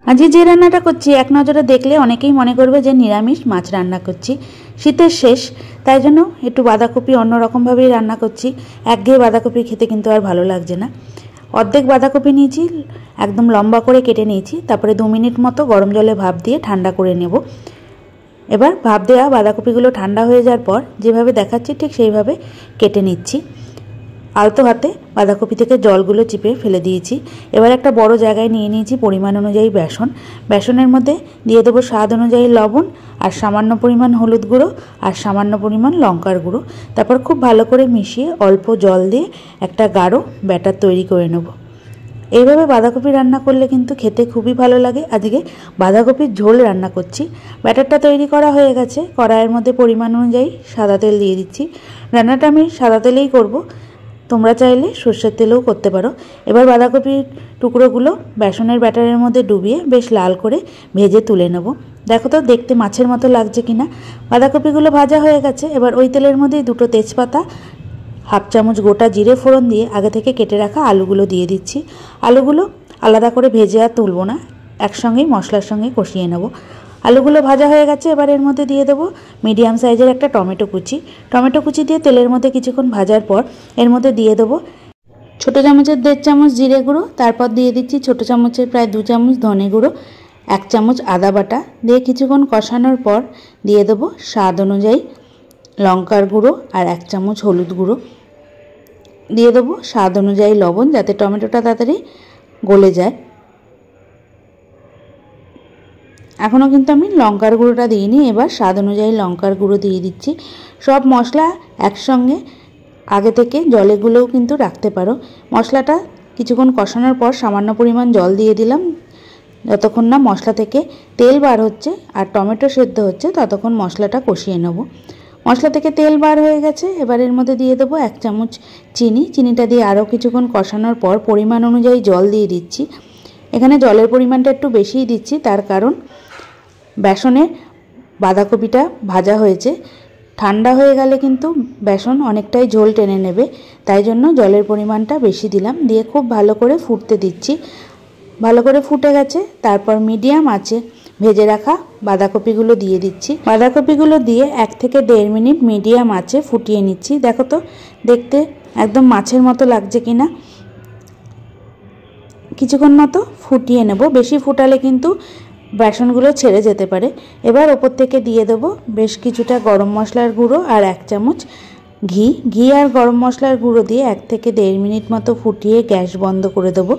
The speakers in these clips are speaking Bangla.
আজকে যে রান্নাটা করছি এক নজরে দেখলে অনেকেই মনে করবে যে নিরামিষ মাছ রান্না করছি। শীতের শেষ, তাই জন্য একটু বাঁধাকপি অন্যরকমভাবেই রান্না করছি। একঘেয়ে বাঁধাকপি খেতে কিন্তু আর ভালো লাগছে না। অর্ধেক বাঁধাকপি নিয়েছি, একদম লম্বা করে কেটে নিয়েছি। তারপরে 2 মিনিট মতো গরম জলে ভাপ দিয়ে ঠান্ডা করে নেব। এবার ভাপ দেওয়া বাঁধাকপিগুলো ঠান্ডা হয়ে যাওয়ার পর যেভাবে দেখাচ্ছি ঠিক সেইভাবে কেটে নিচ্ছি। আলতো হাতে বাঁধাকপি থেকে জলগুলো চিপে ফেলে দিয়েছি। এবার একটা বড় জায়গায় নিয়ে নিয়েছি পরিমাণ অনুযায়ী বেসন। বেসনের মধ্যে দিয়ে দেবো স্বাদ অনুযায়ী লবণ, আর সামান্য পরিমাণ হলুদ গুঁড়ো, আর সামান্য পরিমাণ লঙ্কার গুঁড়ো। তারপর খুব ভালো করে মিশিয়ে অল্প জল দিয়ে একটা গাঢ় ব্যাটার তৈরি করে নেব। এইভাবে বাঁধাকপি রান্না করলে কিন্তু খেতে খুবই ভালো লাগে। আজকে বাঁধাকপির ঝোল রান্না করছি। ব্যাটারটা তৈরি করা হয়ে গেছে। কড়াইয়ের মধ্যে পরিমাণ অনুযায়ী সাদা তেল দিয়ে দিচ্ছি। রান্নাটা আমি সাদা তেলেই করব, তোমরা চাইলে সর্ষের তেলেও করতে পারো। এবার বাঁধাকপির টুকরোগুলো বেসনের ব্যাটারের মধ্যে ডুবিয়ে বেশ লাল করে ভেজে তুলে নেব। দেখো তো দেখতে মাছের মতো লাগছে কিনা। বাঁধাকপিগুলো ভাজা হয়ে গেছে। এবার ওই তেলের মধ্যেই 2টো তেজপাতা, 1/2 চামচ গোটা জিরে ফোড়ন দিয়ে আগে থেকে কেটে রাখা আলুগুলো দিয়ে দিচ্ছি। আলুগুলো আলাদা করে ভেজে আর তুলব না, একসঙ্গেই মশলার সঙ্গে কষিয়ে নেব। আলুগুলো ভাজা হয়ে গেছে। এবার এর মধ্যে দিয়ে দেবো মিডিয়াম সাইজের একটা টমেটো কুচি। টমেটো কুচি দিয়ে তেলের মধ্যে কিছুক্ষণ ভাজার পর এর মধ্যে দিয়ে দেবো ছোটো চামচের 1.5 চামচ জিরে গুঁড়ো। তারপর দিয়ে দিচ্ছি ছোটো চামচের প্রায় 2 চামচ ধনে গুঁড়ো, 1 চামচ আদা বাটা দিয়ে কিছুক্ষণ কষানোর পর দিয়ে দেবো স্বাদ অনুযায়ী লঙ্কার গুঁড়ো আর 1 চামচ হলুদ গুঁড়ো। দিয়ে দেবো স্বাদ অনুযায়ী লবণ, যাতে টমেটোটা তাড়াতাড়ি গলে যায়। এখনও কিন্তু আমি লঙ্কার গুঁড়োটা দিইনি। এবার স্বাদ অনুযায়ী লঙ্কার গুঁড়ো দিয়ে দিচ্ছি। সব মশলা একসঙ্গে আগে থেকে জলেগুলোও কিন্তু রাখতে পারো। মশলাটা কিছুক্ষণ কষানোর পর সামান্য পরিমাণ জল দিয়ে দিলাম। যতক্ষণ না মশলা থেকে তেল বার হচ্ছে আর টমেটো সেদ্ধ হচ্ছে ততক্ষণ মশলাটা কষিয়ে নেব। মশলা থেকে তেল বার হয়ে গেছে। এবার এর মধ্যে দিয়ে দেবো 1 চামচ চিনি। চিনিটা দিয়ে আরও কিছুক্ষণ কষানোর পর পরিমাণ অনুযায়ী জল দিয়ে দিচ্ছি। এখানে জলের পরিমাণটা একটু বেশিই দিচ্ছি, তার কারণ বেসনে বাঁধাকপিটা ভাজা হয়েছে। ঠান্ডা হয়ে গেলে কিন্তু বেসন অনেকটাই ঝোল টেনে নেবে, তাই জন্য জলের পরিমাণটা বেশি দিলাম। দিয়ে খুব ভালো করে ফুটতে দিচ্ছি। ভালো করে ফুটে গেছে। তারপর মিডিয়াম আঁচে ভেজে রাখা বাঁধাকপিগুলো দিয়ে দিচ্ছি। বাঁধাকপিগুলো দিয়ে 1 থেকে 1.5 মিনিট মিডিয়াম আঁচে ফুটিয়ে নিচ্ছি। দেখো তো দেখতে একদম মাছের মতো লাগছে কিনা। কিছুক্ষণ মতো ফুটিয়ে নেব। বেশি ফুটালে কিন্তু বেসনগুলো ছেড়ে যেতে পারে। এবার ওপর থেকে দিয়ে দেবো বেশ কিছুটা গরম মশলার গুঁড়ো আর 1 চামচ ঘি আর গরম মশলার গুঁড়ো দিয়ে 1 থেকে 1.5 মিনিট মতো ফুটিয়ে গ্যাস বন্ধ করে দেবো।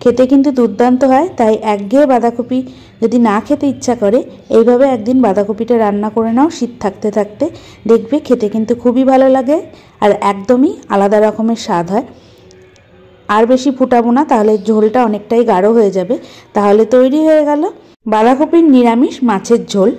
খেতে কিন্তু দুর্দান্ত হয়। তাই একঘেয়ে বাঁধাকপি যদি না খেতে ইচ্ছা করে, এইভাবে একদিন বাঁধাকপিটা রান্না করে নাও। শীত থাকতে থাকতে দেখবে খেতে কিন্তু খুবই ভালো লাগে আর একদমই আলাদা রকমের স্বাদ হয়। আর বেশি ফুটাবো না, তাহলে ঝোলটা অনেকটাই গাঢ় হয়ে যাবে। তাহলে তৈরি হয়ে গেল বাঁধাকপির নিরামিষ মাছের ঝোল।